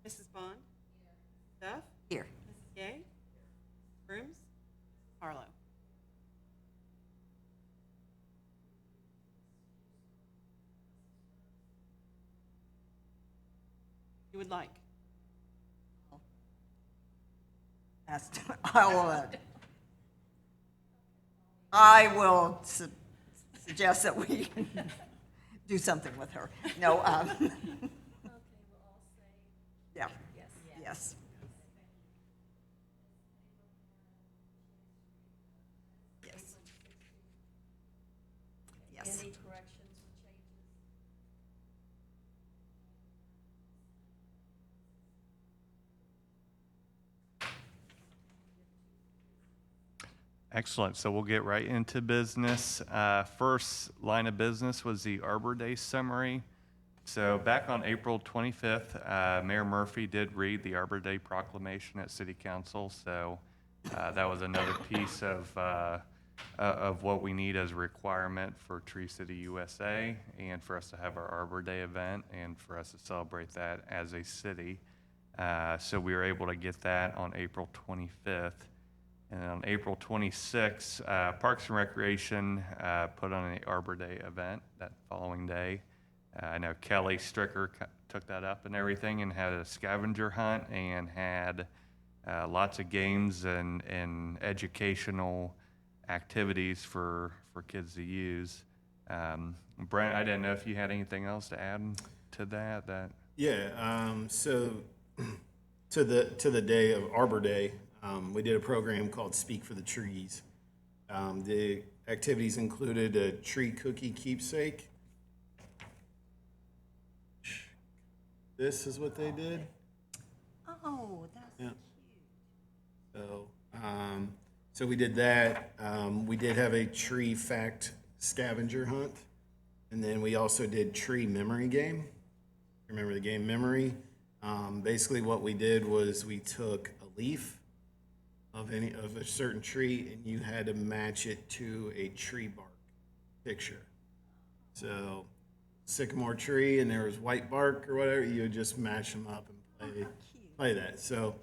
Mrs. Bond? Duff? Here. Mrs. Gay? Brooms? Harlow? You would like? I will suggest that we do something with her. No, Okay, we'll all say yeah, yes. yes. Yes. Yes. Any corrections or changes? Excellent. So we'll get right into business. First line of business was the Arbor Day summary. So back on April 25th, Mayor Murphy did read the Arbor Day proclamation at City Council. So that was another piece of what we need as a requirement for Tree City USA and for us to have our Arbor Day event and for us to celebrate that as a city. So we were able to get that on April 25th. And on April 26th, Parks and Recreation put on an Arbor Day event that following day. I know Kelly Stricker took that up and everything and had a scavenger hunt and had lots of games and educational activities for kids to use. Brent, I didn't know if you had anything else to add to that. Yeah, so to the day of Arbor Day, we did a program called Speak for the Trees. The activities included a tree cookie keepsake. This is what they did. Oh, that's Yeah. cute. So we did that. We did have a tree fact scavenger hunt, and then we also did tree memory game. Remember the game memory? Basically, what we did was we took a leaf of a certain tree, and you had to match it to a tree bark picture. So, sycamore tree, and there was white bark or whatever. You would just match them up and play that. So,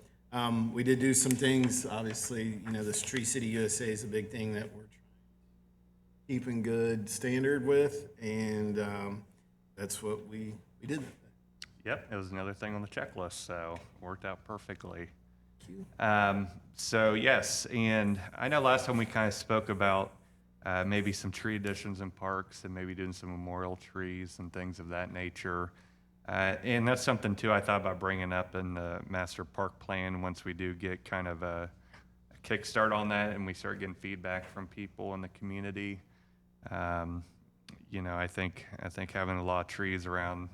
we did do some things. Obviously, this Tree City USA is a big thing that we're keeping good standard with, and that's what we did. Yep, it was another thing on the checklist, so worked out perfectly. Thank you. So yes, and I know last time we kind of spoke about maybe some tree additions in parks and maybe doing some memorial trees and things of that nature. And that's something too I thought about bringing up in the master park plan once we do get kind of a kickstart on that and we start getting feedback from people in the community. I think having a lot of trees around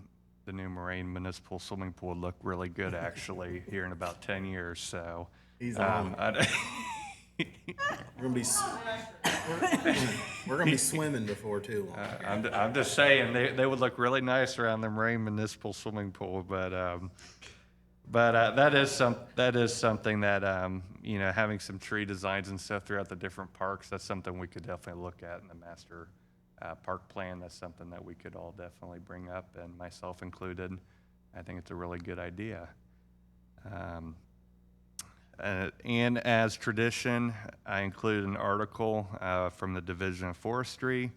the new Moraine Municipal Swimming Pool would look really good actually here in about 10 years. So He's on. We're gonna be swimming before too long. I'm just saying they would look really nice around the Moraine Municipal Swimming Pool, but that is something that having some tree designs and stuff throughout the different parks, that's something we could definitely look at in the master park plan. That's something that we could all definitely bring up, and myself included. I think it's a really good idea. And as tradition, I included an article from the Division of Forestry.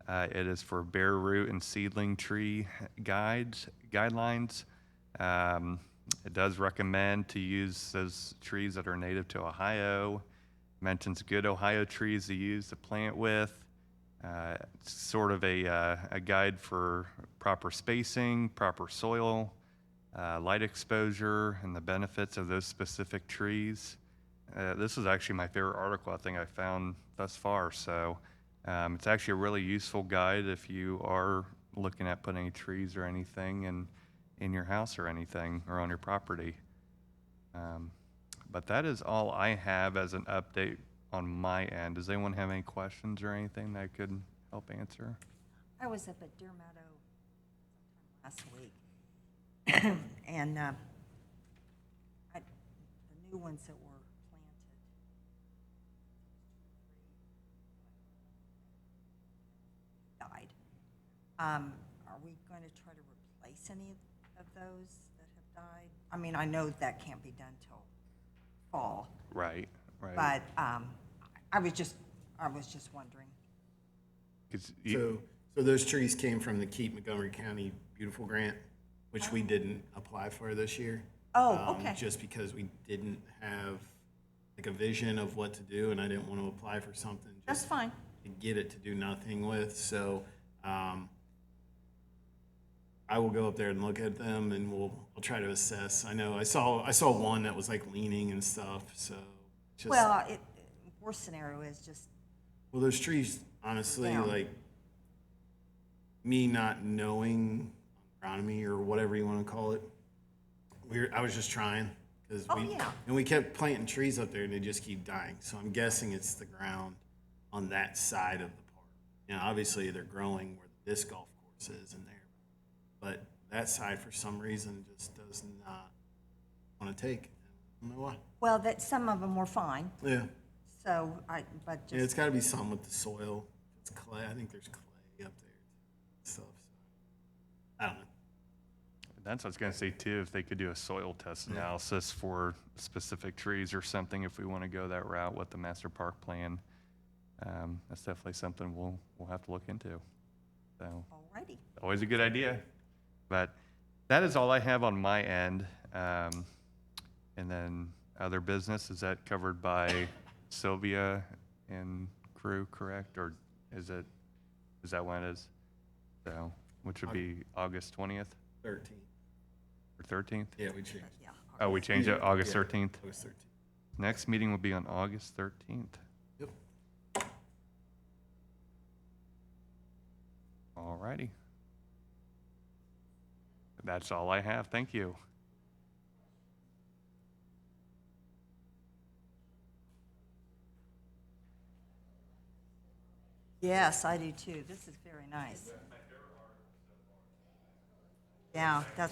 It is for bare root and seedling tree guidelines. It does recommend to use those trees that are native to Ohio. Mentions good Ohio trees to use to plant with. It's sort of a guide for proper spacing, proper soil, light exposure, and the benefits of those specific trees. This is actually my favorite article I think I found thus far. So it's actually a really useful guide if you are looking at putting trees or anything in your house or anything or on your property. But that is all I have as an update on my end. Does anyone have any questions or anything that I could help answer? I was up at Deer Meadow sometime last week, and the new ones that were planted died. Are we going to try to replace any of those that have died. I mean, I know that can't be done till fall, Right, right. but I was just wondering. 'Cause So those trees came from the Keep Montgomery County Beautiful Grant, which we didn't apply for this year. Oh, okay. Just because we didn't have like a vision of what to do, and I didn't want to apply for something That's just fine. to get it to do nothing with. So I will go up there and look at them, and I'll try to assess. I know I saw one that was like leaning and stuff. So just Well, worst scenario is just, well, those trees, honestly, Down. like me not knowing agronomy or whatever you want to call it, I was just trying because Oh, yeah. we kept planting trees up there and they just keep dying. So I'm guessing it's the ground on that side of the park. Now, obviously, they're growing where the disc golf course is in there, but that side for some reason just does not want to take. I don't know why. well, that some of them were fine, Yeah, so but yeah, it's just, got to be something with the soil. It's clay. I think there's clay up there. Stuff. So I don't know. That's what I was gonna say too, if they could do a soil test analysis for specific trees or something, if we want to go that route with the master park plan. That's definitely something we'll have to look into. So, alrighty. always a good idea. But that is all I have on my end. And then other business, is that covered by Sylvia and crew, correct? Or is that when it is? So, which would be August 20th 13th. or 13th? Yeah, we changed. Yeah. Oh, we changed it, August Yeah. 13th. August 13th. Next meeting will be on August 13th. Yep. All righty. That's all I have. Thank you. Yes, I do too. This is very nice. Yeah, that's